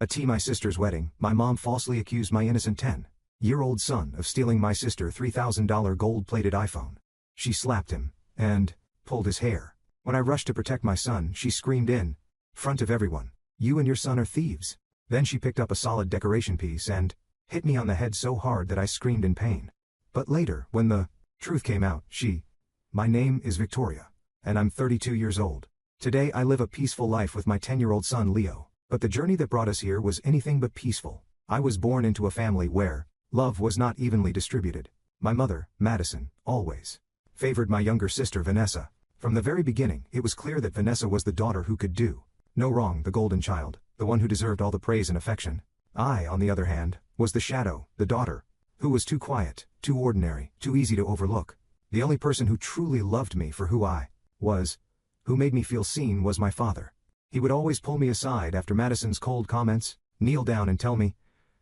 My sister's wedding, my mom falsely accused my innocent 10-year-old son of stealing my sister $3,000 gold-plated iPhone. She slapped him and pulled his hair. When I rushed to protect my son, she screamed in front of everyone, "You and your son are thieves." Then she picked up a solid decoration piece and hit me on the head so hard that I screamed in pain. But later, when the truth came out, my name is Victoria, and I'm 32 years old. Today I live a peaceful life with my 10-year-old son Leo, but the journey that brought us here was anything but peaceful. I was born into a family where love was not evenly distributed. My mother, Madison, always favored my younger sister Vanessa. From the very beginning, it was clear that Vanessa was the daughter who could do no wrong, the golden child, the one who deserved all the praise and affection. I, on the other hand, was the shadow, the daughter, who was too quiet, too ordinary, too easy to overlook. The only person who truly loved me for who I was, who made me feel seen, was my father. He would always pull me aside after Madison's cold comments, kneel down and tell me,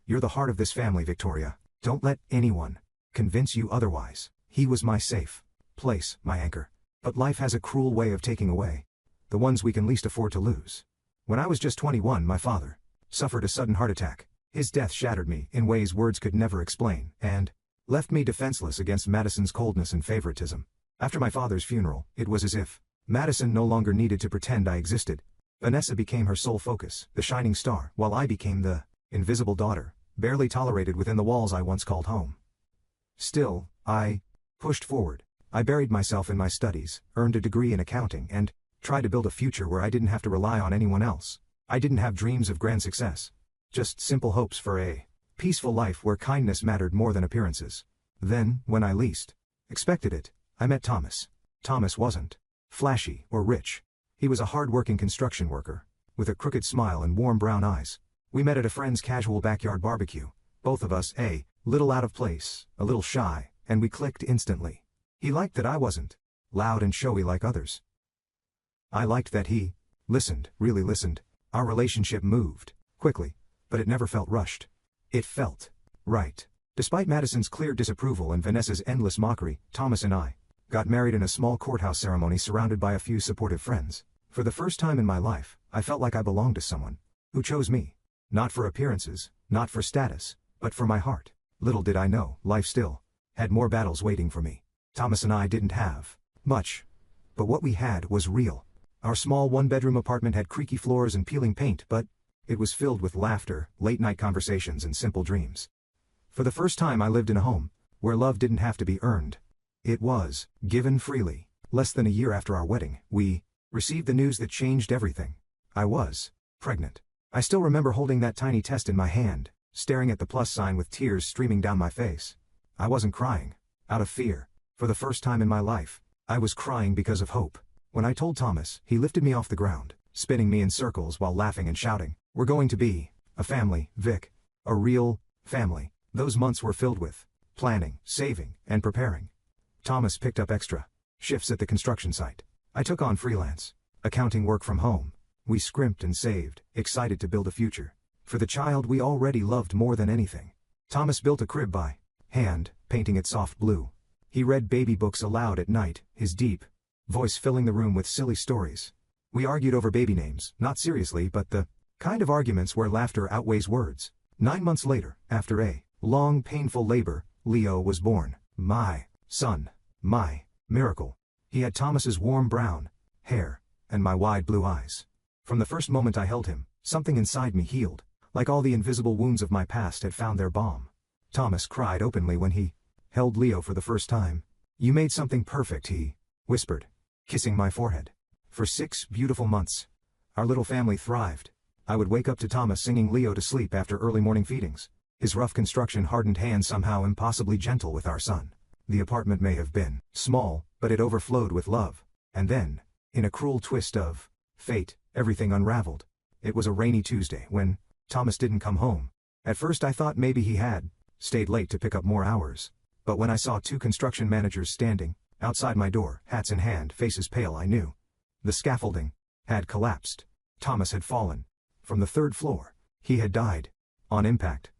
"You're the heart of this family, Victoria. Don't let anyone convince you otherwise." He was my safe place, my anchor. But life has a cruel way of taking away the ones we can least afford to lose. When I was just 21, my father suffered a sudden heart attack. His death shattered me in ways words could never explain, and left me defenseless against Madison's coldness and favoritism. After my father's funeral, it was as if Madison no longer needed to pretend I existed. Vanessa became her sole focus, the shining star, while I became the invisible daughter, barely tolerated within the walls I once called home. Still, I pushed forward. I buried myself in my studies, earned a degree in accounting, and tried to build a future where I didn't have to rely on anyone else. I didn't have dreams of grand success, just simple hopes for a peaceful life where kindness mattered more than appearances. Then, when I least expected it, I met Thomas. Thomas wasn't flashy or rich. He was a hard-working construction worker, with a crooked smile and warm brown eyes. We met at a friend's casual backyard barbecue, both of us a little out of place, a little shy, and we clicked instantly. He liked that I wasn't loud and showy like others. I liked that he listened, really listened. Our relationship moved quickly, but it never felt rushed. It felt right. Despite Madison's clear disapproval and Vanessa's endless mockery, Thomas and I got married in a small courthouse ceremony surrounded by a few supportive friends. For the first time in my life, I felt like I belonged to someone who chose me. Not for appearances, not for status, but for my heart. Little did I know, life still had more battles waiting for me. Thomas and I didn't have much, but what we had was real. Our small one-bedroom apartment had creaky floors and peeling paint, but it was filled with laughter, late-night conversations, and simple dreams. For the first time, I lived in a home where love didn't have to be earned. It was given freely. Less than a year after our wedding, we received the news that changed everything. I was pregnant. I still remember holding that tiny test in my hand, staring at the plus sign with tears streaming down my face. I wasn't crying out of fear. For the first time in my life, I was crying because of hope. When I told Thomas, he lifted me off the ground, spinning me in circles while laughing and shouting, "We're going to be a family, Vic. A real family." Those months were filled with planning, saving, and preparing. Thomas picked up extra shifts at the construction site. I took on freelance accounting work from home. We scrimped and saved, excited to build a future for the child we already loved more than anything. Thomas built a crib by hand, painting it soft blue. He read baby books aloud at night, his deep voice filling the room with silly stories. We argued over baby names, not seriously, but the kind of arguments where laughter outweighs words. 9 months later, after a long, painful labor, Leo was born. My son. My miracle. He had Thomas's warm brown hair and my wide blue eyes. From the first moment I held him, something inside me healed, like all the invisible wounds of my past had found their balm. Thomas cried openly when he held Leo for the first time. "You made something perfect," he whispered, kissing my forehead. For 6 beautiful months, our little family thrived. I would wake up to Thomas singing Leo to sleep after early morning feedings, his rough construction-hardened hands somehow impossibly gentle with our son. The apartment may have been small, but it overflowed with love. And then, in a cruel twist of fate, everything unraveled. It was a rainy Tuesday when Thomas didn't come home. At first I thought maybe he had stayed late to pick up more hours. But when I saw 2 construction managers standing outside my door, hats in hand, faces pale, I knew the scaffolding had collapsed. Thomas had fallen from the 3rd floor. He had died on impact.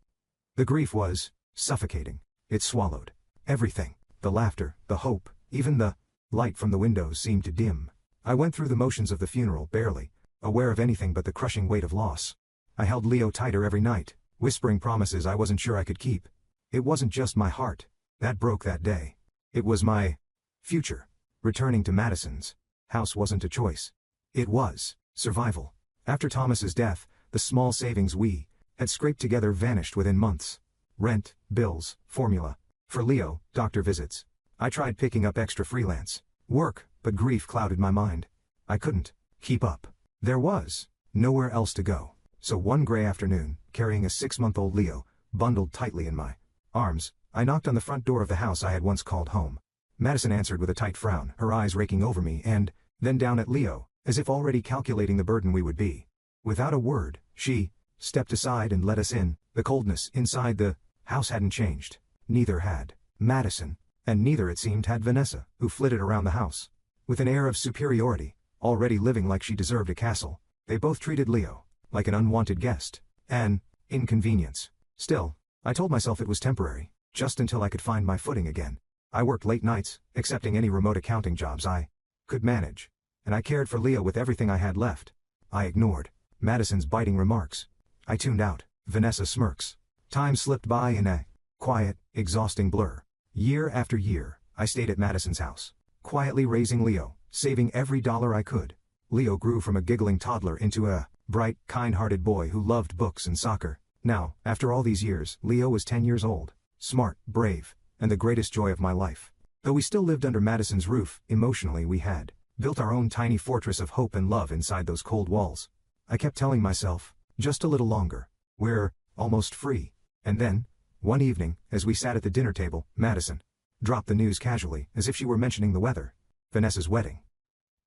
The grief was suffocating. It swallowed everything. The laughter, the hope, even the light from the windows seemed to dim. I went through the motions of the funeral, barely aware of anything but the crushing weight of loss. I held Leo tighter every night, whispering promises I wasn't sure I could keep. It wasn't just my heart that broke that day. It was my future. Returning to Madison's house wasn't a choice. It was survival. After Thomas's death, the small savings we had scraped together vanished within months. Rent, bills, formula. For Leo, doctor visits. I tried picking up extra freelance work, but grief clouded my mind. I couldn't keep up. There was nowhere else to go. So one gray afternoon, carrying a 6-month-old Leo, bundled tightly in my arms, I knocked on the front door of the house I had once called home. Madison answered with a tight frown, her eyes raking over me and then down at Leo, as if already calculating the burden we would be. Without a word, she stepped aside and let us in. The coldness inside the house hadn't changed. Neither had Madison, and neither, it seemed, had Vanessa, who flitted around the house. With an air of superiority, already living like she deserved a castle, they both treated Leo like an unwanted guest, an inconvenience. Still, I told myself it was temporary, just until I could find my footing again. I worked late nights, accepting any remote accounting jobs I could manage, and I cared for Leo with everything I had left. I ignored Madison's biting remarks. I tuned out Vanessa's smirks. Time slipped by in a quiet, exhausting blur. Year after year, I stayed at Madison's house, quietly raising Leo, saving every dollar I could. Leo grew from a giggling toddler into a bright, kind-hearted boy who loved books and soccer. Now, after all these years, Leo was 10 years old, smart, brave, and the greatest joy of my life. Though we still lived under Madison's roof, emotionally we had built our own tiny fortress of hope and love inside those cold walls. I kept telling myself, just a little longer. We're almost free. And then, one evening, as we sat at the dinner table, Madison dropped the news casually, as if she were mentioning the weather. Vanessa's wedding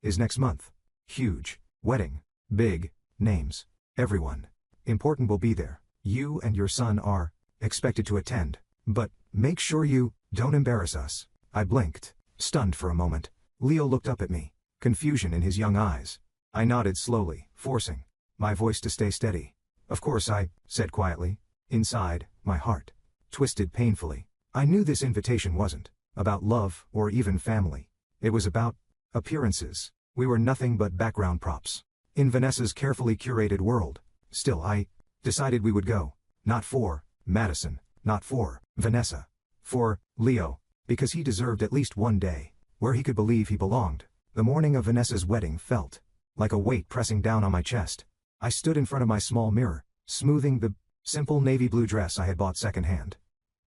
is next month. Huge wedding. Big names. Everyone important will be there. You and your son are expected to attend. But make sure you don't embarrass us. I blinked, stunned for a moment. Leo looked up at me, confusion in his young eyes. I nodded slowly, forcing my voice to stay steady. Of course, I said quietly. Inside, my heart twisted painfully. I knew this invitation wasn't about love or even family. It was about appearances. We were nothing but background props in Vanessa's carefully curated world. Still, I decided we would go. Not for Madison, not for Vanessa. For Leo, because he deserved at least one day where he could believe he belonged. The morning of Vanessa's wedding felt like a weight pressing down on my chest. I stood in front of my small mirror, smoothing the simple navy blue dress I had bought secondhand.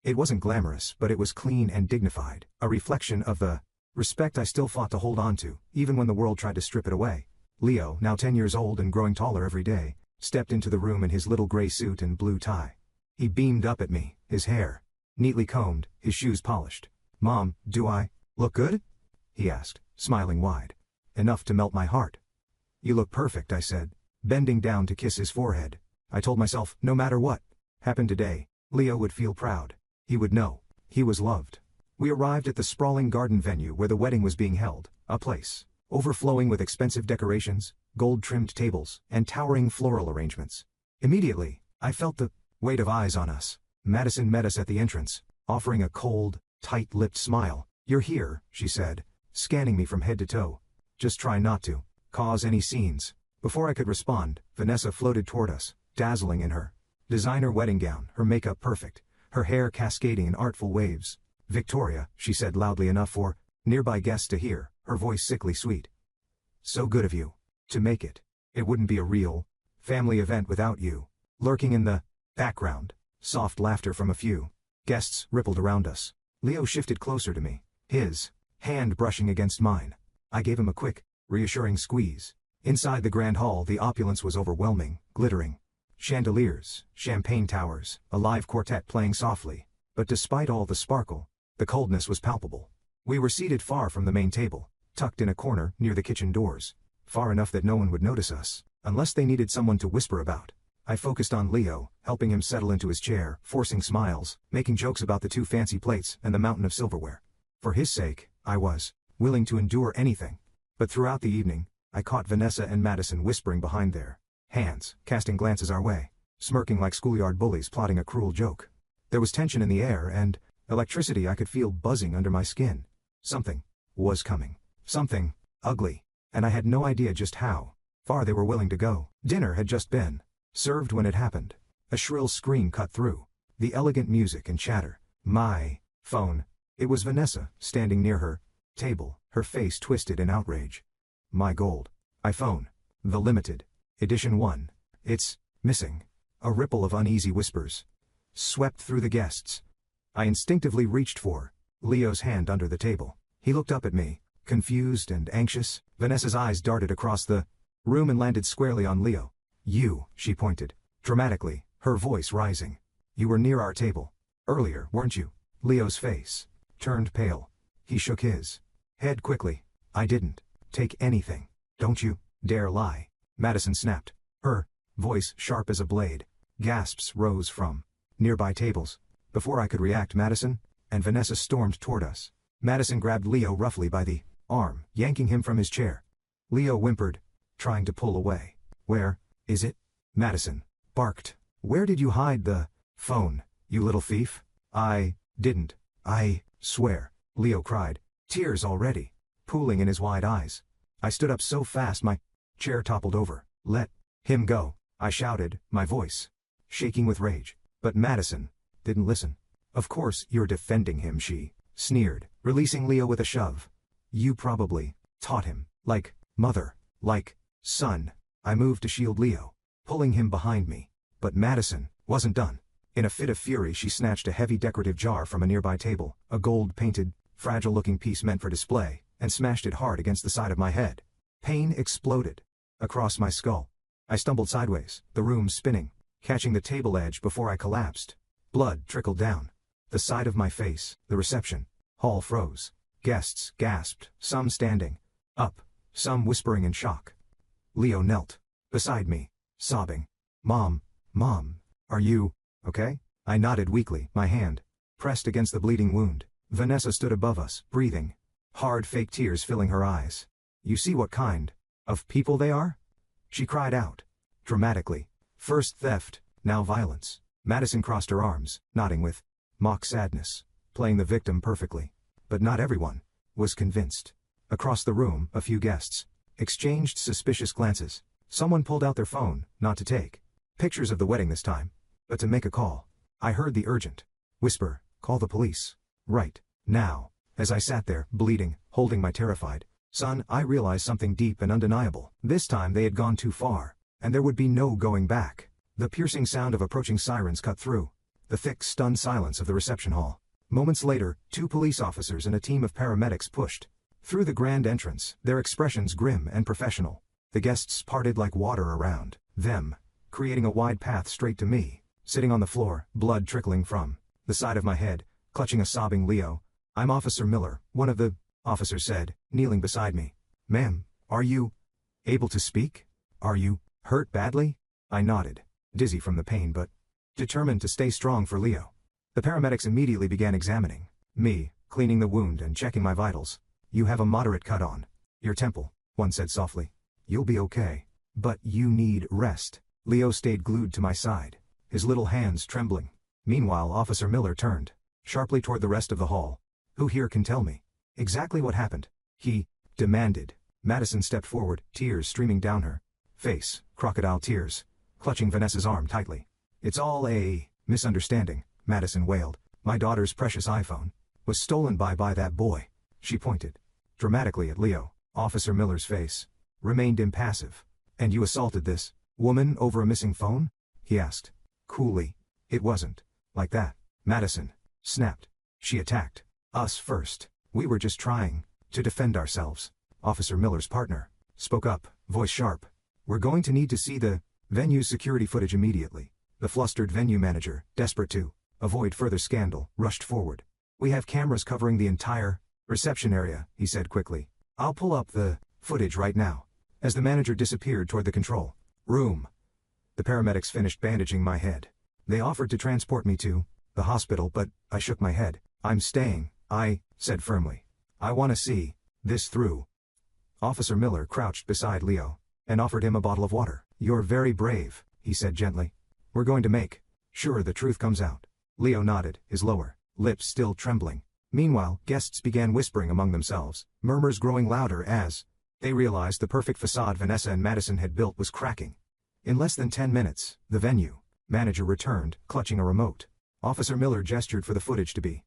It wasn't glamorous, but it was clean and dignified, a reflection of the respect I still fought to hold on to, even when the world tried to strip it away. Leo, now 10 years old and growing taller every day, stepped into the room in his little gray suit and blue tie. He beamed up at me, his hair neatly combed, his shoes polished. "Mom, do I look good?" he asked, smiling wide. Enough to melt my heart. "You look perfect," I said, bending down to kiss his forehead. I told myself, no matter what happened today, Leo would feel proud. He would know he was loved. We arrived at the sprawling garden venue where the wedding was being held, a place overflowing with expensive decorations, gold-trimmed tables, and towering floral arrangements. Immediately, I felt the weight of eyes on us. Madison met us at the entrance, offering a cold, tight-lipped smile. "You're here," she said, scanning me from head to toe. "Just try not to cause any scenes." Before I could respond, Vanessa floated toward us, dazzling in her designer wedding gown, her makeup perfect, her hair cascading in artful waves. "Victoria," she said loudly enough for nearby guests to hear, her voice sickly sweet. "So good of you to make it. It wouldn't be a real family event without you." Lurking in the background, soft laughter from a few guests rippled around us. Leo shifted closer to me, his hand brushing against mine. I gave him a quick, reassuring squeeze. Inside the grand hall, the opulence was overwhelming, glittering chandeliers, champagne towers, a live quartet playing softly. But despite all the sparkle, the coldness was palpable. We were seated far from the main table, tucked in a corner near the kitchen doors, far enough that no one would notice us, unless they needed someone to whisper about. I focused on Leo, helping him settle into his chair, forcing smiles, making jokes about the 2 fancy plates and the mountain of silverware. For his sake, I was willing to endure anything. But throughout the evening, I caught Vanessa and Madison whispering behind their hands, casting glances our way, smirking like schoolyard bullies plotting a cruel joke. There was tension in the air and electricity I could feel buzzing under my skin. Something was coming. Something ugly. And I had no idea just how far they were willing to go. Dinner had just been Served when it happened. A shrill scream cut through the elegant music and chatter. My phone. It was Vanessa, standing near her table, her face twisted in outrage. My gold iPhone. The limited edition one. It's missing. A ripple of uneasy whispers swept through the guests. I instinctively reached for Leo's hand under the table. He looked up at me, confused and anxious. Vanessa's eyes darted across the room and landed squarely on Leo. You, she pointed, dramatically, her voice rising. You were near our table earlier, weren't you? Leo's face turned pale. He shook his head quickly. I didn't take anything. Don't you dare lie. Madison snapped. Her voice sharp as a blade. Gasps rose from nearby tables. Before I could react, Madison and Vanessa stormed toward us. Madison grabbed Leo roughly by the arm, yanking him from his chair. Leo whimpered, trying to pull away. Where is it? Madison barked. Where did you hide the phone, you little thief? I didn't. I swear, Leo cried, tears already pooling in his wide eyes. I stood up so fast my chair toppled over. Let him go, I shouted, my voice shaking with rage. But Madison didn't listen. Of course you're defending him, she sneered, releasing Leo with a shove. You probably taught him, like mother, like son. I moved to shield Leo, pulling him behind me. But Madison wasn't done. In a fit of fury, she snatched a heavy decorative jar from a nearby table, a gold-painted, fragile-looking piece meant for display, and smashed it hard against the side of my head. Pain exploded across my skull. I stumbled sideways, the room spinning, catching the table edge before I collapsed. Blood trickled down the side of my face. The reception hall froze. Guests gasped, some standing up, some whispering in shock. Leo knelt beside me, sobbing. Mom, are you okay? I nodded weakly, my hand pressed against the bleeding wound. Vanessa stood above us, breathing hard, fake tears filling her eyes. You see what kind of people they are? She cried out dramatically. First theft, now violence. Madison crossed her arms, nodding with mock sadness, playing the victim perfectly. But not everyone was convinced. Across the room, a few guests exchanged suspicious glances. Someone pulled out their phone, not to take pictures of the wedding this time, but to make a call. I heard the urgent whisper, call the police. Right now. As I sat there, bleeding, holding my terrified son, I realized something deep and undeniable. This time they had gone too far, and there would be no going back. The piercing sound of approaching sirens cut through the thick, stunned silence of the reception hall. Moments later, 2 police officers and a team of paramedics pushed through the grand entrance, their expressions grim and professional. The guests parted like water around them, creating a wide path straight to me, sitting on the floor, blood trickling from the side of my head, clutching a sobbing Leo. I'm Officer Miller, one of the officers said, kneeling beside me. Ma'am, are you able to speak? Are you hurt badly? I nodded, dizzy from the pain but determined to stay strong for Leo. The paramedics immediately began examining me, cleaning the wound and checking my vitals. You have a moderate cut on your temple, one said softly. You'll be okay. But you need rest. Leo stayed glued to my side, his little hands trembling. Meanwhile, Officer Miller turned sharply toward the rest of the hall. Who here can tell me exactly what happened? He demanded. Madison stepped forward, tears streaming down her face, crocodile tears, clutching Vanessa's arm tightly. It's all a misunderstanding, Madison wailed. My daughter's precious iPhone was stolen by that boy. She pointed dramatically at Leo. Officer Miller's face remained impassive. And you assaulted this woman over a missing phone? He asked coolly. It wasn't like that, Madison snapped. She attacked us first. We were just trying to defend ourselves. Officer Miller's partner spoke up, voice sharp. We're going to need to see the venue's security footage immediately. The flustered venue manager, desperate to avoid further scandal, rushed forward. We have cameras covering the entire reception area, he said quickly. I'll pull up the footage right now. As the manager disappeared toward the control room, the paramedics finished bandaging my head. They offered to transport me to the hospital, but I shook my head. I'm staying, I said firmly. I want to see this through. Officer Miller crouched beside Leo and offered him a bottle of water. You're very brave, he said gently. We're going to make sure the truth comes out. Leo nodded, his lower lips still trembling. Meanwhile, guests began whispering among themselves, murmurs growing louder as they realized the perfect facade Vanessa and Madison had built was cracking. In less than 10 minutes, the venue manager returned, clutching a remote. Officer Miller gestured for the footage to be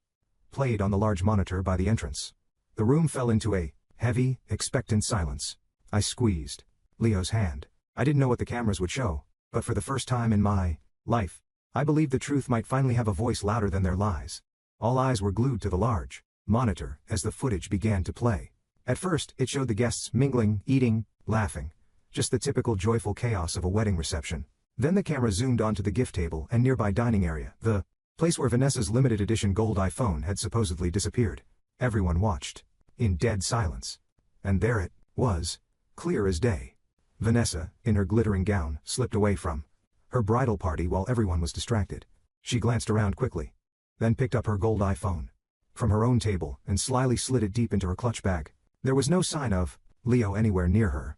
played on the large monitor by the entrance. The room fell into a heavy, expectant silence. I squeezed Leo's hand. I didn't know what the cameras would show, but for the first time in my life, I believed the truth might finally have a voice louder than their lies. All eyes were glued to the large monitor as the footage began to play. At first, it showed the guests mingling, eating, laughing. Just the typical joyful chaos of a wedding reception. Then the camera zoomed onto the gift table and nearby dining area, the place where Vanessa's limited edition gold iPhone had supposedly disappeared. Everyone watched, in dead silence. And there it was, clear as day. Vanessa, in her glittering gown, slipped away from her bridal party while everyone was distracted. She glanced around quickly, then picked up her gold iPhone from her own table and slyly slid it deep into her clutch bag. There was no sign of Leo anywhere near her.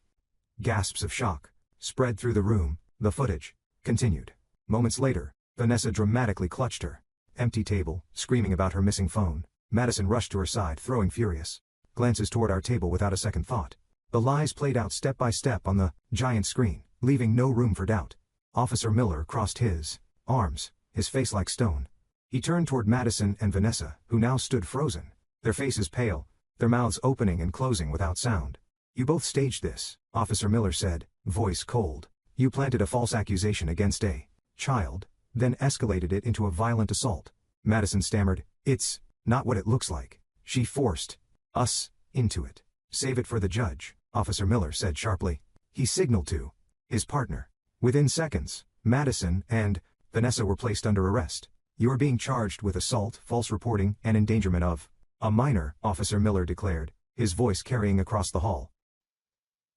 Gasps of shock spread through the room. The footage continued. Moments later, Vanessa dramatically clutched her empty table, screaming about her missing phone. Madison rushed to her side, throwing furious glances toward our table without a second thought. The lies played out step by step on the giant screen, leaving no room for doubt. Officer Miller crossed his arms, his face like stone. He turned toward Madison and Vanessa, who now stood frozen, their faces pale, their mouths opening and closing without sound. "You both staged this," Officer Miller said, voice cold. "You planted a false accusation against a child, then escalated it into a violent assault." Madison stammered, "It's not what it looks like. She forced us into it." "Save it for the judge," Officer Miller said sharply. He signaled to his partner. Within seconds, Madison and Vanessa were placed under arrest. "You are being charged with assault, false reporting, and endangerment of a minor," Officer Miller declared, his voice carrying across the hall.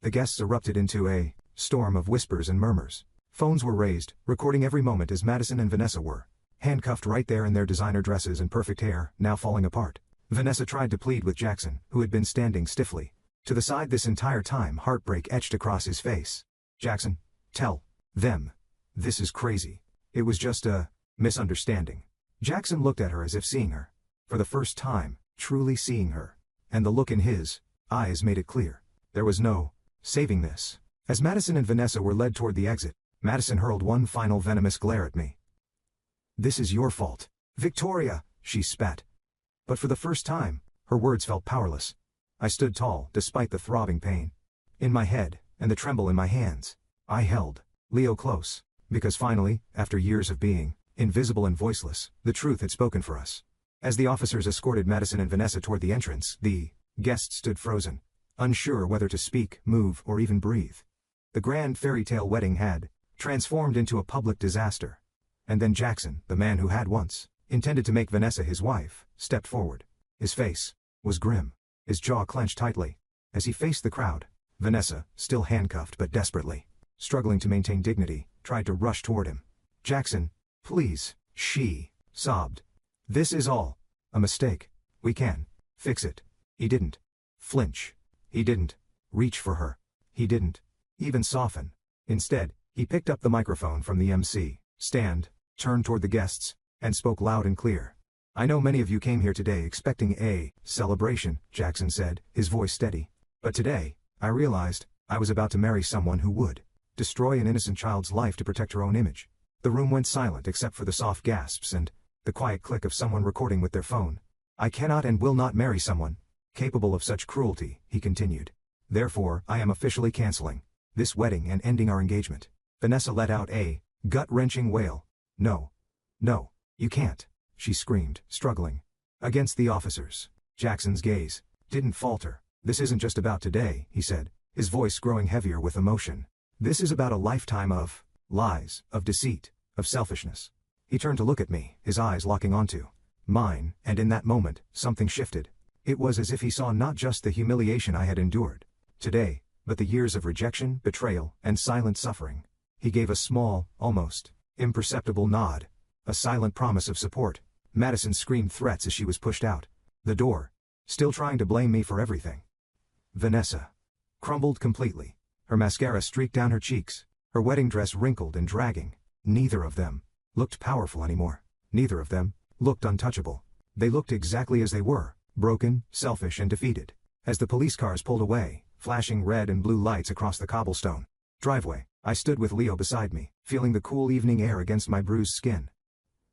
The guests erupted into a storm of whispers and murmurs. Phones were raised, recording every moment as Madison and Vanessa were handcuffed right there in their designer dresses and perfect hair, now falling apart. Vanessa tried to plead with Jackson, who had been standing stiffly to the side this entire time, heartbreak etched across his face. "Jackson, tell them. This is crazy. It was just a misunderstanding." Jackson looked at her as if seeing her for the first time, truly seeing her, and the look in his eyes made it clear. There was no saving this. As Madison and Vanessa were led toward the exit, Madison hurled one final venomous glare at me. "This is your fault, Victoria," she spat. But for the first time, her words felt powerless. I stood tall, despite the throbbing pain in my head and the tremble in my hands. I held Leo close, because finally, after years of being invisible and voiceless, the truth had spoken for us. As the officers escorted Madison and Vanessa toward the entrance, the guests stood frozen, unsure whether to speak, move, or even breathe. The grand fairy tale wedding had transformed into a public disaster. And then Jackson, the man who had once intended to make Vanessa his wife, stepped forward. His face was grim, his jaw clenched tightly. As he faced the crowd, Vanessa, still handcuffed but desperately struggling to maintain dignity, tried to rush toward him. "Jackson, please," she sobbed. "This is all a mistake. We can fix it." He didn't flinch. He didn't reach for her. He didn't even soften. Instead, he picked up the microphone from the MC stand, turned toward the guests, and spoke loud and clear. "I know many of you came here today expecting a celebration," Jackson said, his voice steady. "But today, I realized I was about to marry someone who would destroy an innocent child's life to protect her own image." The room went silent except for the soft gasps and the quiet click of someone recording with their phone. "I cannot and will not marry someone capable of such cruelty," he continued. "Therefore, I am officially canceling this wedding and ending our engagement." Vanessa let out a gut-wrenching wail. "No. No, you can't," she screamed, struggling against the officers. Jackson's gaze didn't falter. "This isn't just about today," he said, his voice growing heavier with emotion. "This is about a lifetime of lies, of deceit, of selfishness." He turned to look at me, his eyes locking onto mine, and in that moment, something shifted. It was as if he saw not just the humiliation I had endured today, but the years of rejection, betrayal, and silent suffering. He gave a small, almost imperceptible nod, a silent promise of support. Madison screamed threats as she was pushed out the door, still trying to blame me for everything. Vanessa crumbled completely. Her mascara streaked down her cheeks, her wedding dress wrinkled and dragging. Neither of them looked powerful anymore. Neither of them looked untouchable. They looked exactly as they were, broken, selfish, and defeated. As the police cars pulled away, flashing red and blue lights across the cobblestone driveway, I stood with Leo beside me, feeling the cool evening air against my bruised skin.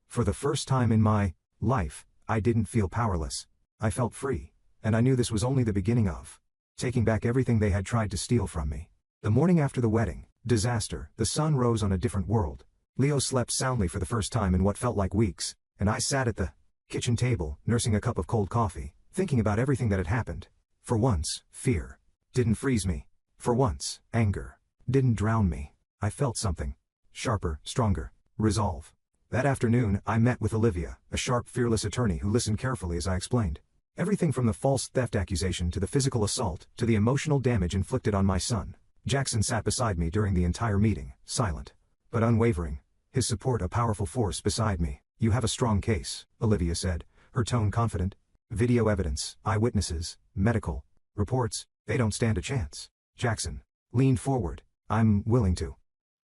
For the first time in my life, I didn't feel powerless. I felt free, and I knew this was only the beginning of taking back everything they had tried to steal from me. The morning after the wedding, disaster, the sun rose on a different world. Leo slept soundly for the first time in what felt like weeks, and I sat at the kitchen table, nursing a cup of cold coffee, thinking about everything that had happened. For once, fear didn't freeze me. For once, anger didn't drown me. I felt something. Sharper, stronger. Resolve. That afternoon, I met with Olivia, a sharp, fearless attorney who listened carefully as I explained everything from the false theft accusation to the physical assault to the emotional damage inflicted on my son. Jackson sat beside me during the entire meeting, silent, but unwavering, his support a powerful force beside me. "You have a strong case," Olivia said, her tone confident. "Video evidence, eyewitnesses, medical reports, they don't stand a chance." Jackson leaned forward. "I'm willing to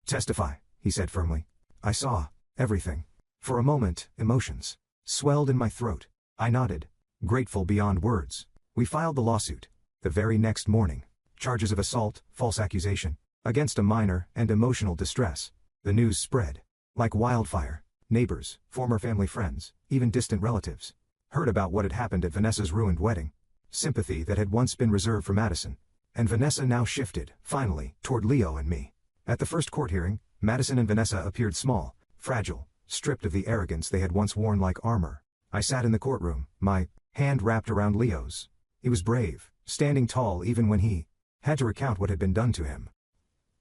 testify," he said firmly. "I saw everything." For a moment, emotions swelled in my throat. I nodded, grateful beyond words. We filed the lawsuit. The very next morning. Charges of assault, false accusation, against a minor, and emotional distress. The news spread like wildfire. Neighbors, former family friends, even distant relatives heard about what had happened at Vanessa's ruined wedding. Sympathy that had once been reserved for Madison and Vanessa now shifted, finally, toward Leo and me. At the first court hearing, Madison and Vanessa appeared small, fragile, stripped of the arrogance they had once worn like armor. I sat in the courtroom, my hand wrapped around Leo's. He was brave, standing tall even when he had to recount what had been done to him.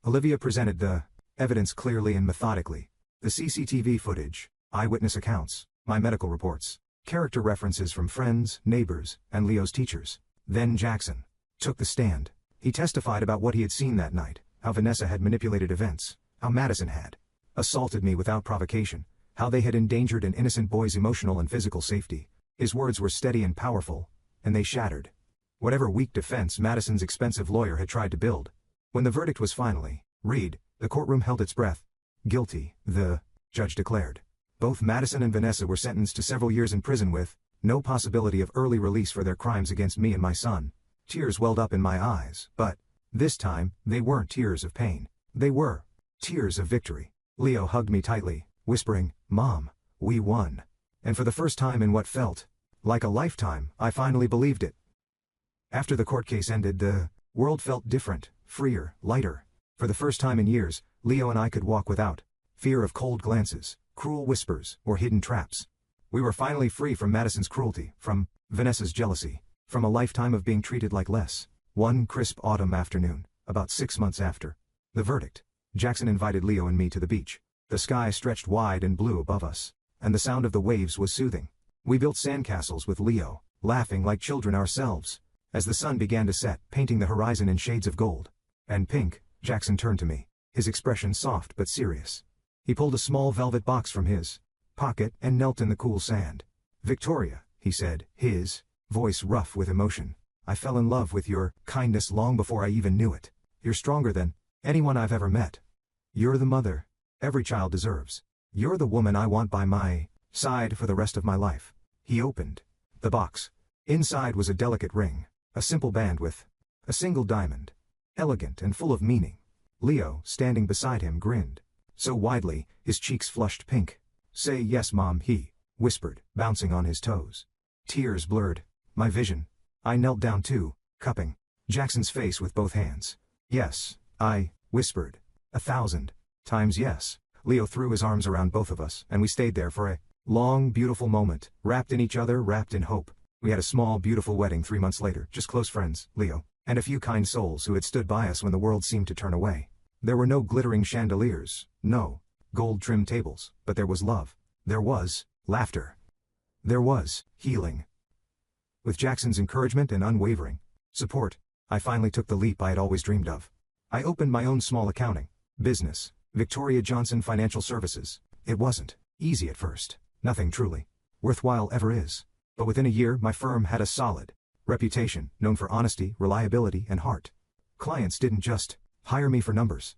Olivia presented the evidence clearly and methodically. The CCTV footage, eyewitness accounts, my medical reports, character references from friends, neighbors, and Leo's teachers. Then Jackson took the stand. He testified about what he had seen that night, how Vanessa had manipulated events, how Madison had assaulted me without provocation, how they had endangered an innocent boy's emotional and physical safety. His words were steady and powerful, and they shattered whatever weak defense Madison's expensive lawyer had tried to build. When the verdict was finally read, the courtroom held its breath. "Guilty," the judge declared. Both Madison and Vanessa were sentenced to several years in prison with no possibility of early release for their crimes against me and my son. Tears welled up in my eyes, but this time, they weren't tears of pain. They were tears of victory. Leo hugged me tightly, whispering, "Mom, we won." And for the first time in what felt like a lifetime, I finally believed it. After the court case ended, the world felt different, freer, lighter. For the first time in years, Leo and I could walk without fear of cold glances, cruel whispers, or hidden traps. We were finally free from Madison's cruelty, from Vanessa's jealousy, from a lifetime of being treated like less. One crisp autumn afternoon, about 6 months after the verdict, Jackson invited Leo and me to the beach. The sky stretched wide and blue above us, and the sound of the waves was soothing. We built sandcastles with Leo, laughing like children ourselves, as the sun began to set, painting the horizon in shades of gold and pink. Jackson turned to me, his expression soft but serious. He pulled a small velvet box from his pocket and knelt in the cool sand. "Victoria," he said, his voice rough with emotion, "I fell in love with your kindness long before I even knew it. You're stronger than anyone I've ever met. You're the mother every child deserves. You're the woman I want by my side for the rest of my life." He opened the box. Inside was a delicate ring, a simple band with a single diamond, elegant and full of meaning. Leo, standing beside him, grinned so widely, his cheeks flushed pink. "Say yes, Mom," he whispered, bouncing on his toes. Tears blurred my vision. I knelt down too, cupping Jackson's face with both hands. "Yes," I whispered. 1,000 times yes." Leo threw his arms around both of us, and we stayed there for a long, beautiful moment, wrapped in each other, wrapped in hope. We had a small, beautiful wedding 3 months later, just close friends, Leo, and a few kind souls who had stood by us when the world seemed to turn away. There were no glittering chandeliers, no gold-trimmed tables, but there was love. There was laughter. There was healing. With Jackson's encouragement and unwavering support, I finally took the leap I had always dreamed of. I opened my own small accounting business, Victoria Johnson Financial Services. It wasn't easy at first. Nothing truly worthwhile ever is. But within a year, my firm had a solid reputation, known for honesty, reliability, and heart. Clients didn't just hire me for numbers.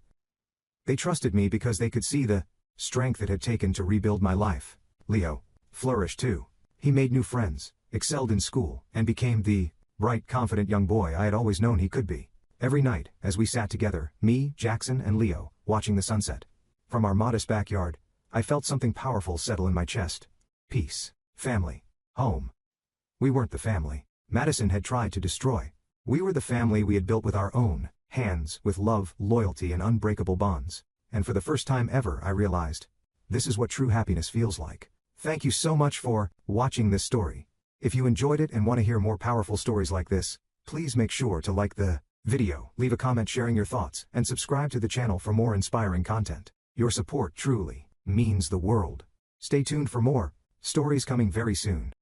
They trusted me because they could see the strength it had taken to rebuild my life. Leo flourished too. He made new friends, excelled in school, and became the bright, confident young boy I had always known he could be. Every night, as we sat together, me, Jackson, and Leo, watching the sunset. From our modest backyard, I felt something powerful settle in my chest. Peace, family, home. We weren't the family Madison had tried to destroy. We were the family we had built with our own hands, with love, loyalty, and unbreakable bonds. And for the first time ever, I realized, this is what true happiness feels like. Thank you so much for watching this story. If you enjoyed it and want to hear more powerful stories like this, please make sure to like the video, leave a comment sharing your thoughts, and subscribe to the channel for more inspiring content. Your support truly means the world. Stay tuned for more stories coming very soon.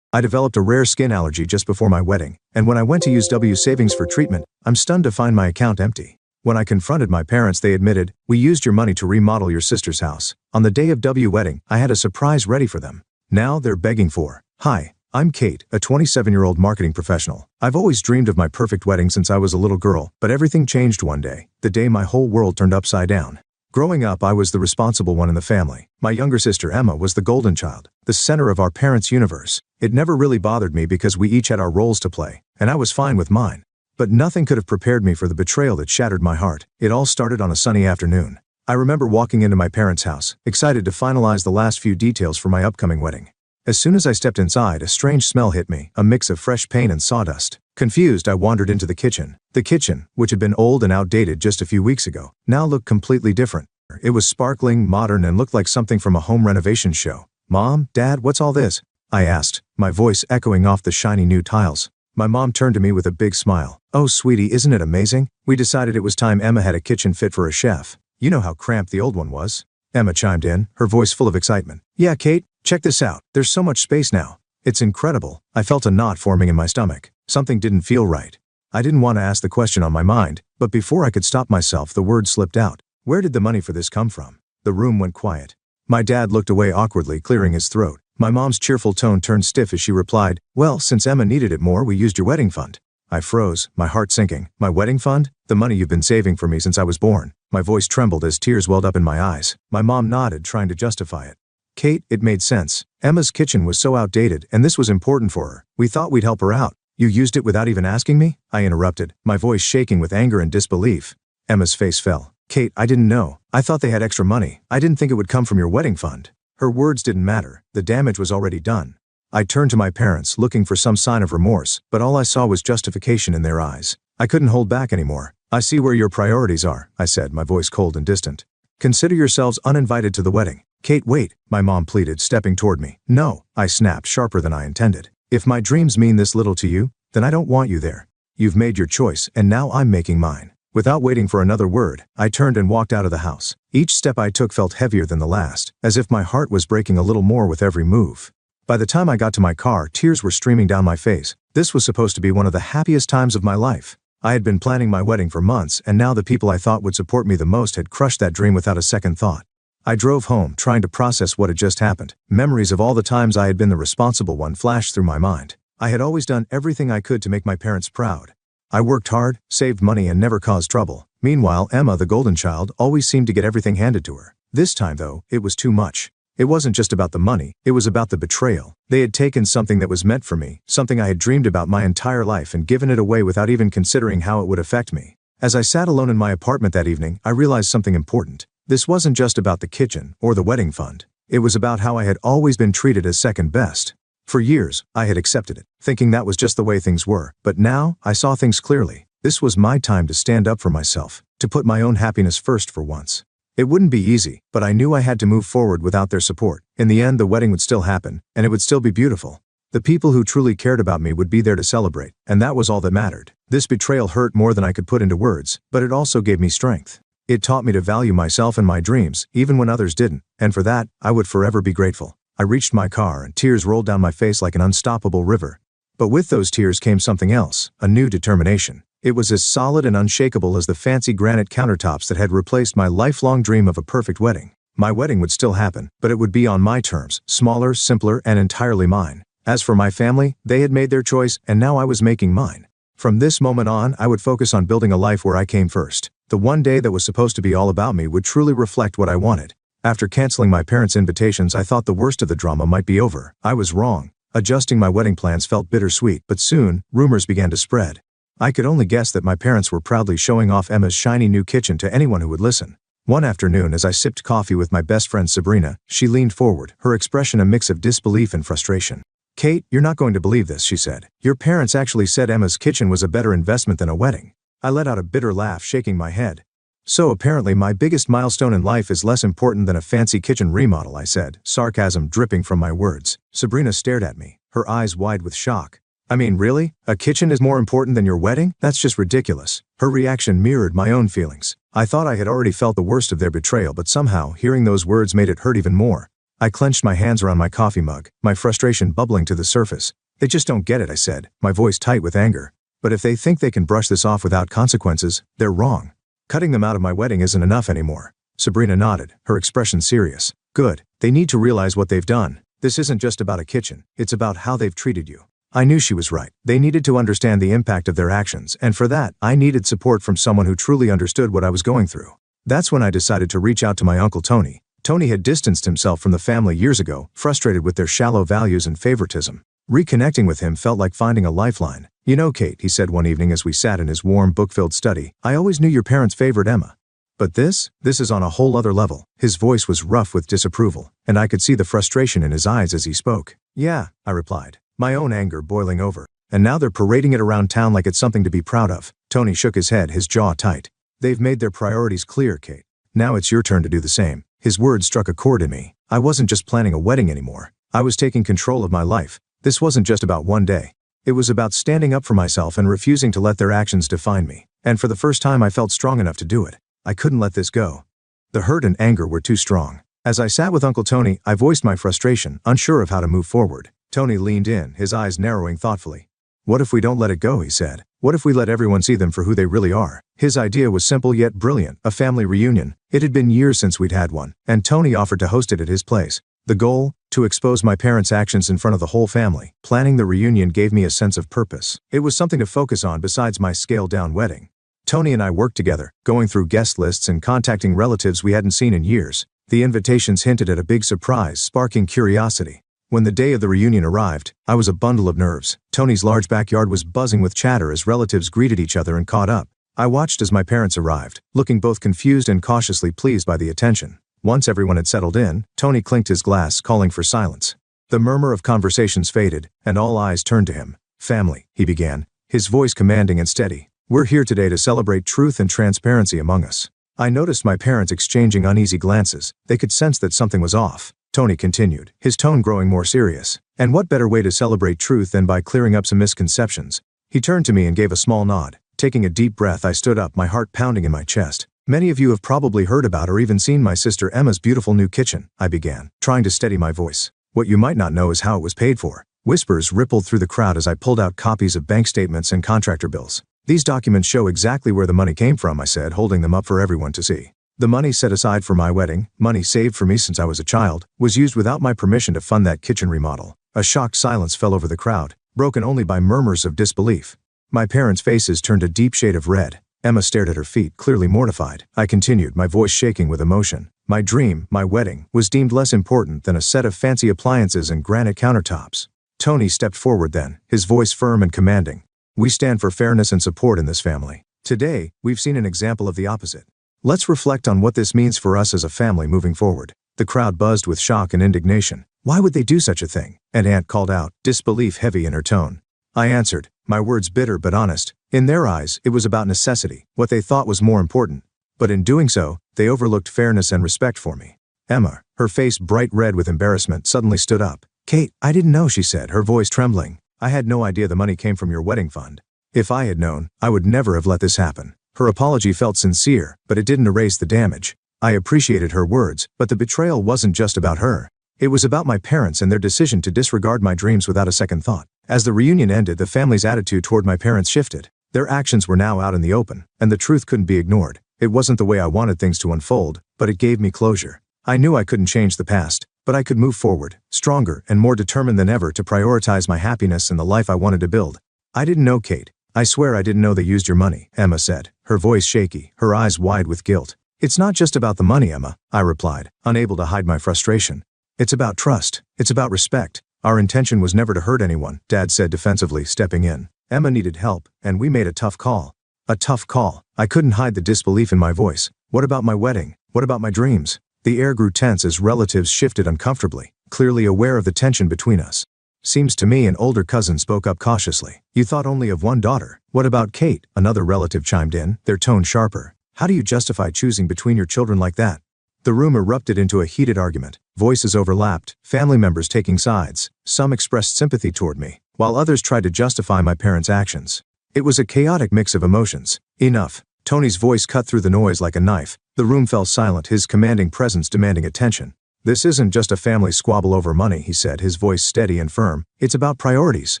I developed a rare skin allergy just before my wedding, and when I went to use W savings for treatment, I'm stunned to find my account empty. When I confronted my parents, they admitted, "We used your money to remodel your sister's house. On the day of W wedding, I had a surprise ready for them." Now they're begging for, "Hi, I'm Kate, a 27-year-old marketing professional. I've always dreamed of my perfect wedding since I was a little girl, but everything changed one day, the day my whole world turned upside down. Growing up, I was the responsible one in the family. My younger sister Emma was the golden child, the center of our parents' universe. It never really bothered me because we each had our roles to play, and I was fine with mine. But nothing could have prepared me for the betrayal that shattered my heart. It all started on a sunny afternoon. I remember walking into my parents' house, excited to finalize the last few details for my upcoming wedding. As soon as I stepped inside, a strange smell hit me, a mix of fresh paint and sawdust. Confused, I wandered into the kitchen. The kitchen, which had been old and outdated just a few weeks ago, now looked completely different. It was sparkling, modern, and looked like something from a home renovation show. "Mom, Dad, what's all this?" I asked, my voice echoing off the shiny new tiles. My mom turned to me with a big smile. "Oh, sweetie, isn't it amazing? We decided it was time Emma had a kitchen fit for a chef. You know how cramped the old one was." Emma chimed in, her voice full of excitement. "Yeah, Kate, check this out. There's so much space now. It's incredible." I felt a knot forming in my stomach. Something didn't feel right. I didn't want to ask the question on my mind, but before I could stop myself, the words slipped out. "Where did the money for this come from?" The room went quiet. My dad looked away awkwardly, clearing his throat. My mom's cheerful tone turned stiff as she replied, "Well, since Emma needed it more, we used your wedding fund." I froze, my heart sinking. "My wedding fund? The money you've been saving for me since I was born." My voice trembled as tears welled up in my eyes. My mom nodded, trying to justify it. "Kate, it made sense. Emma's kitchen was so outdated, and this was important for her. We thought we'd help her out." "You used it without even asking me?" I interrupted, my voice shaking with anger and disbelief. Emma's face fell. "Kate, I didn't know. I thought they had extra money. I didn't think it would come from your wedding fund." Her words didn't matter. The damage was already done. I turned to my parents, looking for some sign of remorse, but all I saw was justification in their eyes. I couldn't hold back anymore. "I see where your priorities are," I said, my voice cold and distant. "Consider yourselves uninvited to the wedding." "Kate, wait," my mom pleaded, stepping toward me. "No," I snapped, sharper than I intended. "If my dreams mean this little to you, then I don't want you there. You've made your choice, and now I'm making mine." Without waiting for another word, I turned and walked out of the house. Each step I took felt heavier than the last, as if my heart was breaking a little more with every move. By the time I got to my car, tears were streaming down my face. This was supposed to be one of the happiest times of my life. I had been planning my wedding for months, and now the people I thought would support me the most had crushed that dream without a second thought. I drove home, trying to process what had just happened. Memories of all the times I had been the responsible one flashed through my mind. I had always done everything I could to make my parents proud. I worked hard, saved money, and never caused trouble. Meanwhile, Emma, the golden child, always seemed to get everything handed to her. This time, though, it was too much. It wasn't just about the money, it was about the betrayal. They had taken something that was meant for me, something I had dreamed about my entire life, and given it away without even considering how it would affect me. As I sat alone in my apartment that evening, I realized something important. This wasn't just about the kitchen or the wedding fund. It was about how I had always been treated as second best. For years, I had accepted it, thinking that was just the way things were. But now, I saw things clearly. This was my time to stand up for myself, to put my own happiness first for once. It wouldn't be easy, but I knew I had to move forward without their support. In the end, the wedding would still happen, and it would still be beautiful. The people who truly cared about me would be there to celebrate, and that was all that mattered. This betrayal hurt more than I could put into words, but it also gave me strength. It taught me to value myself and my dreams, even when others didn't, and for that, I would forever be grateful. I reached my car and tears rolled down my face like an unstoppable river. But with those tears came something else, a new determination. It was as solid and unshakable as the fancy granite countertops that had replaced my lifelong dream of a perfect wedding. My wedding would still happen, but it would be on my terms, smaller, simpler, and entirely mine. As for my family, they had made their choice, and now I was making mine. From this moment on, I would focus on building a life where I came first. The one day that was supposed to be all about me would truly reflect what I wanted. After canceling my parents' invitations, I thought the worst of the drama might be over. I was wrong. Adjusting my wedding plans felt bittersweet, but soon, rumors began to spread. I could only guess that my parents were proudly showing off Emma's shiny new kitchen to anyone who would listen. One afternoon as I sipped coffee with my best friend Sabrina, she leaned forward, her expression a mix of disbelief and frustration. "Kate, you're not going to believe this," she said. "Your parents actually said Emma's kitchen was a better investment than a wedding." I let out a bitter laugh, shaking my head. "So apparently my biggest milestone in life is less important than a fancy kitchen remodel," I said, sarcasm dripping from my words. Sabrina stared at me, her eyes wide with shock. "I mean, really? A kitchen is more important than your wedding? That's just ridiculous." Her reaction mirrored my own feelings. I thought I had already felt the worst of their betrayal, but somehow, hearing those words made it hurt even more. I clenched my hands around my coffee mug, my frustration bubbling to the surface. "They just don't get it," I said, my voice tight with anger. "But if they think they can brush this off without consequences, they're wrong. Cutting them out of my wedding isn't enough anymore." Sabrina nodded, her expression serious. "Good. They need to realize what they've done. This isn't just about a kitchen, it's about how they've treated you." I knew she was right. They needed to understand the impact of their actions, and for that, I needed support from someone who truly understood what I was going through. That's when I decided to reach out to my Uncle Tony. Tony had distanced himself from the family years ago, frustrated with their shallow values and favoritism. Reconnecting with him felt like finding a lifeline. "You know, Kate," he said one evening as we sat in his warm, book-filled study, "I always knew your parents favored Emma. But this is on a whole other level." His voice was rough with disapproval, and I could see the frustration in his eyes as he spoke. "Yeah," I replied, my own anger boiling over. "And now they're parading it around town like it's something to be proud of." Tony shook his head, his jaw tight. "They've made their priorities clear, Kate. Now it's your turn to do the same." His words struck a chord in me. I wasn't just planning a wedding anymore. I was taking control of my life. This wasn't just about one day. It was about standing up for myself and refusing to let their actions define me. And for the first time I felt strong enough to do it. I couldn't let this go. The hurt and anger were too strong. As I sat with Uncle Tony, I voiced my frustration, unsure of how to move forward. Tony leaned in, his eyes narrowing thoughtfully. "What if we don't let it go?" he said. "What if we let everyone see them for who they really are?" His idea was simple yet brilliant, a family reunion. It had been years since we'd had one, and Tony offered to host it at his place. The goal? To expose my parents' actions in front of the whole family. Planning the reunion gave me a sense of purpose. It was something to focus on besides my scaled-down wedding. Tony and I worked together, going through guest lists and contacting relatives we hadn't seen in years. The invitations hinted at a big surprise, sparking curiosity. When the day of the reunion arrived, I was a bundle of nerves. Tony's large backyard was buzzing with chatter as relatives greeted each other and caught up. I watched as my parents arrived, looking both confused and cautiously pleased by the attention. Once everyone had settled in, Tony clinked his glass, calling for silence. The murmur of conversations faded, and all eyes turned to him. "Family," he began, his voice commanding and steady. "We're here today to celebrate truth and transparency among us." I noticed my parents exchanging uneasy glances. They could sense that something was off. Tony continued, his tone growing more serious. "And what better way to celebrate truth than by clearing up some misconceptions?" He turned to me and gave a small nod. Taking a deep breath, I stood up, my heart pounding in my chest. "Many of you have probably heard about or even seen my sister Emma's beautiful new kitchen," I began, trying to steady my voice. "What you might not know is how it was paid for." Whispers rippled through the crowd as I pulled out copies of bank statements and contractor bills. "These documents show exactly where the money came from," I said, holding them up for everyone to see. "The money set aside for my wedding, money saved for me since I was a child, was used without my permission to fund that kitchen remodel." A shocked silence fell over the crowd, broken only by murmurs of disbelief. My parents' faces turned a deep shade of red. Emma stared at her feet, clearly mortified. I continued, my voice shaking with emotion. "My dream, my wedding, was deemed less important than a set of fancy appliances and granite countertops." Tony stepped forward then, his voice firm and commanding. "We stand for fairness and support in this family. Today, we've seen an example of the opposite. Let's reflect on what this means for us as a family moving forward." The crowd buzzed with shock and indignation. "Why would they do such a thing?" An aunt called out, disbelief heavy in her tone. I answered, my words bitter but honest. In their eyes, it was about necessity, what they thought was more important. But in doing so, they overlooked fairness and respect for me. Emma, her face bright red with embarrassment, suddenly stood up. "Kate, I didn't know," she said, her voice trembling. "I had no idea the money came from your wedding fund. If I had known, I would never have let this happen." Her apology felt sincere, but it didn't erase the damage. I appreciated her words, but the betrayal wasn't just about her. It was about my parents and their decision to disregard my dreams without a second thought. As the reunion ended, the family's attitude toward my parents shifted. Their actions were now out in the open, and the truth couldn't be ignored. It wasn't the way I wanted things to unfold, but it gave me closure. I knew I couldn't change the past, but I could move forward, stronger and more determined than ever to prioritize my happiness and the life I wanted to build. "I didn't know, Kate. I swear I didn't know they used your money," Emma said, her voice shaky, her eyes wide with guilt. "It's not just about the money, Emma," I replied, unable to hide my frustration. "It's about trust. It's about respect. Our intention was never to hurt anyone," Dad said defensively, stepping in. Emma needed help, and we made a tough call. A tough call. I couldn't hide the disbelief in my voice. What about my wedding? What about my dreams? The air grew tense as relatives shifted uncomfortably, clearly aware of the tension between us. Seems to me an older cousin spoke up cautiously. You thought only of one daughter. What about Kate? Another relative chimed in, their tone sharper. How do you justify choosing between your children like that? The room erupted into a heated argument. Voices overlapped, family members taking sides. Some expressed sympathy toward me, while others tried to justify my parents' actions. It was a chaotic mix of emotions. Enough. Tony's voice cut through the noise like a knife. The room fell silent, his commanding presence demanding attention. This isn't just a family squabble over money, he said, his voice steady and firm. It's about priorities.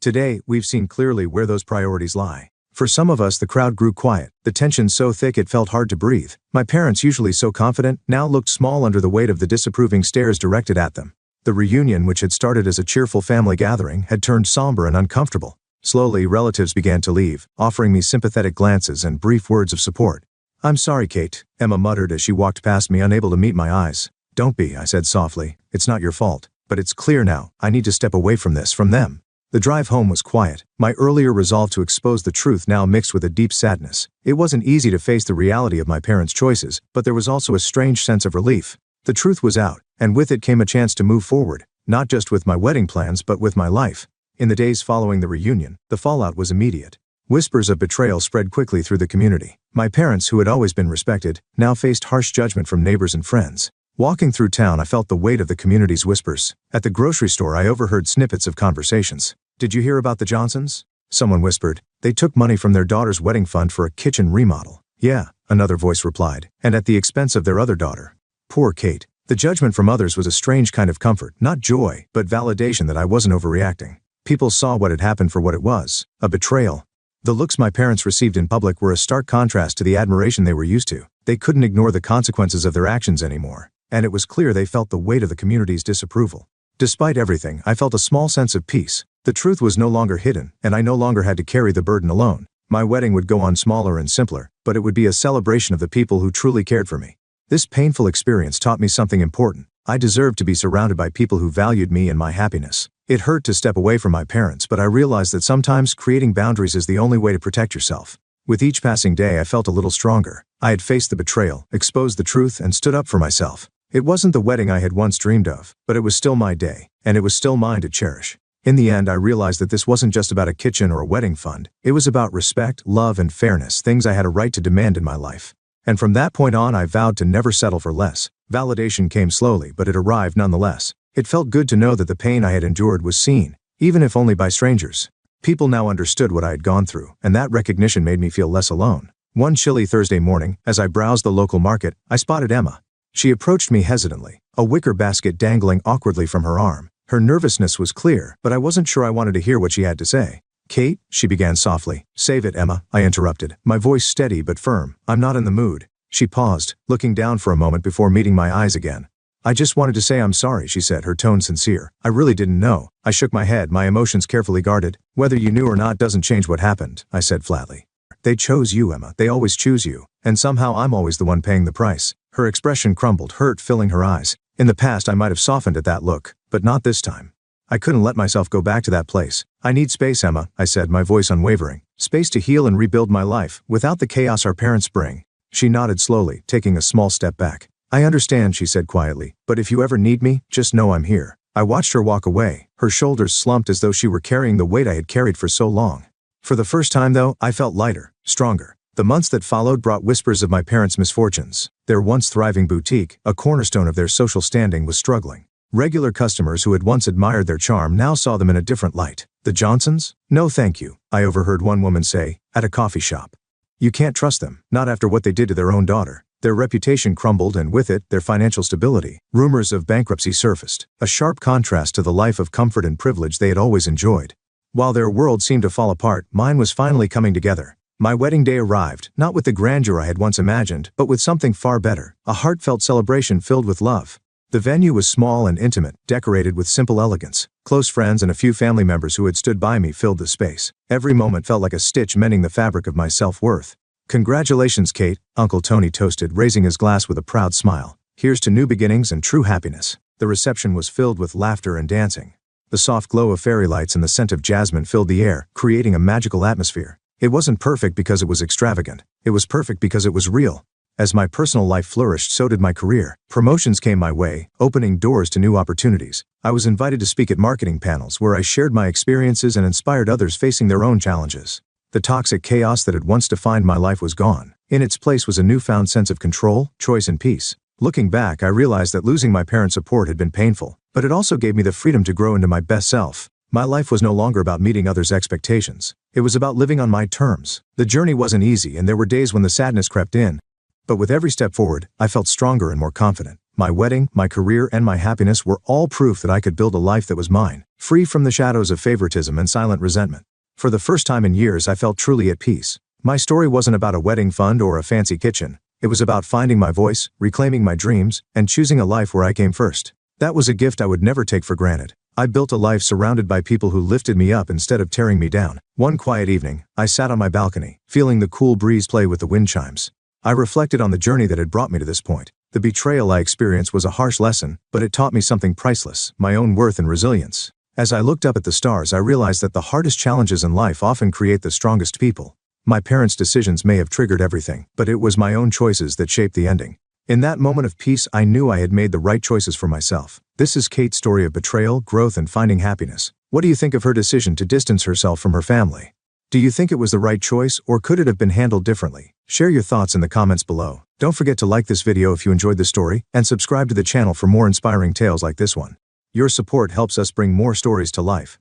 Today, we've seen clearly where those priorities lie. For some of us, the crowd grew quiet, the tension so thick it felt hard to breathe. My parents, usually so confident, now looked small under the weight of the disapproving stares directed at them. The reunion, which had started as a cheerful family gathering, had turned somber and uncomfortable. Slowly, relatives began to leave, offering me sympathetic glances and brief words of support. I'm sorry, Kate, Emma muttered as she walked past me, unable to meet my eyes. Don't be, I said softly. It's not your fault. But it's clear now, I need to step away from this, from them. The drive home was quiet, my earlier resolve to expose the truth now mixed with a deep sadness. It wasn't easy to face the reality of my parents' choices, but there was also a strange sense of relief. The truth was out, and with it came a chance to move forward, not just with my wedding plans but with my life. In the days following the reunion, the fallout was immediate. Whispers of betrayal spread quickly through the community. My parents, who had always been respected, now faced harsh judgment from neighbors and friends. Walking through town, I felt the weight of the community's whispers. At the grocery store, I overheard snippets of conversations. Did you hear about the Johnsons? Someone whispered. They took money from their daughter's wedding fund for a kitchen remodel. Yeah, another voice replied, and at the expense of their other daughter. Poor Kate. The judgment from others was a strange kind of comfort, not joy, but validation that I wasn't overreacting. People saw what had happened for what it was, a betrayal. The looks my parents received in public were a stark contrast to the admiration they were used to. They couldn't ignore the consequences of their actions anymore, and it was clear they felt the weight of the community's disapproval. Despite everything, I felt a small sense of peace. The truth was no longer hidden, and I no longer had to carry the burden alone. My wedding would go on smaller and simpler, but it would be a celebration of the people who truly cared for me. This painful experience taught me something important. I deserved to be surrounded by people who valued me and my happiness. It hurt to step away from my parents, but I realized that sometimes creating boundaries is the only way to protect yourself. With each passing day, I felt a little stronger. I had faced the betrayal, exposed the truth, and stood up for myself. It wasn't the wedding I had once dreamed of, but it was still my day, and it was still mine to cherish. In the end, I realized that this wasn't just about a kitchen or a wedding fund. It was about respect, love, and fairness, things I had a right to demand in my life. And from that point on, I vowed to never settle for less. Validation came slowly, but it arrived nonetheless. It felt good to know that the pain I had endured was seen, even if only by strangers. People now understood what I had gone through, and that recognition made me feel less alone. One chilly Thursday morning, as I browsed the local market, I spotted Emma. She approached me hesitantly, a wicker basket dangling awkwardly from her arm. Her nervousness was clear, but I wasn't sure I wanted to hear what she had to say. Kate, she began softly. Save it, Emma, I interrupted, my voice steady but firm. I'm not in the mood. She paused, looking down for a moment before meeting my eyes again. I just wanted to say I'm sorry, she said, her tone sincere. I really didn't know. I shook my head, my emotions carefully guarded. Whether you knew or not doesn't change what happened, I said flatly. They chose you, Emma. They always choose you. And somehow I'm always the one paying the price. Her expression crumbled, hurt filling her eyes. In the past, I might have softened at that look, but not this time. I couldn't let myself go back to that place. I need space, Emma, I said, my voice unwavering. Space to heal and rebuild my life, without the chaos our parents bring. She nodded slowly, taking a small step back. I understand, she said quietly, but if you ever need me, just know I'm here. I watched her walk away, her shoulders slumped as though she were carrying the weight I had carried for so long. For the first time, though, I felt lighter, stronger. The months that followed brought whispers of my parents' misfortunes. Their once thriving boutique, a cornerstone of their social standing, was struggling. Regular customers who had once admired their charm now saw them in a different light. The Johnsons? No thank you, I overheard one woman say, at a coffee shop. You can't trust them, not after what they did to their own daughter. Their reputation crumbled and with it, their financial stability. Rumors of bankruptcy surfaced, a sharp contrast to the life of comfort and privilege they had always enjoyed. While their world seemed to fall apart, mine was finally coming together. My wedding day arrived, not with the grandeur I had once imagined, but with something far better, a heartfelt celebration filled with love. The venue was small and intimate, decorated with simple elegance. Close friends and a few family members who had stood by me filled the space. Every moment felt like a stitch mending the fabric of my self-worth. Congratulations, Kate, Uncle Tony toasted, raising his glass with a proud smile. Here's to new beginnings and true happiness. The reception was filled with laughter and dancing. The soft glow of fairy lights and the scent of jasmine filled the air, creating a magical atmosphere. It wasn't perfect because it was extravagant. It was perfect because it was real. As my personal life flourished, so did my career. Promotions came my way, opening doors to new opportunities. I was invited to speak at marketing panels where I shared my experiences and inspired others facing their own challenges. The toxic chaos that had once defined my life was gone. In its place was a newfound sense of control, choice, and peace. Looking back, I realized that losing my parents' support had been painful, but it also gave me the freedom to grow into my best self. My life was no longer about meeting others' expectations. It was about living on my terms. The journey wasn't easy, and there were days when the sadness crept in. But with every step forward, I felt stronger and more confident. My wedding, my career, and my happiness were all proof that I could build a life that was mine, free from the shadows of favoritism and silent resentment. For the first time in years, I felt truly at peace. My story wasn't about a wedding fund or a fancy kitchen. It was about finding my voice, reclaiming my dreams, and choosing a life where I came first. That was a gift I would never take for granted. I built a life surrounded by people who lifted me up instead of tearing me down. One quiet evening, I sat on my balcony, feeling the cool breeze play with the wind chimes. I reflected on the journey that had brought me to this point. The betrayal I experienced was a harsh lesson, but it taught me something priceless, my own worth and resilience. As I looked up at the stars, I realized that the hardest challenges in life often create the strongest people. My parents' decisions may have triggered everything, but it was my own choices that shaped the ending. In that moment of peace, I knew I had made the right choices for myself. This is Kate's story of betrayal, growth, and finding happiness. What do you think of her decision to distance herself from her family? Do you think it was the right choice, or could it have been handled differently? Share your thoughts in the comments below. Don't forget to like this video if you enjoyed the story, and subscribe to the channel for more inspiring tales like this one. Your support helps us bring more stories to life.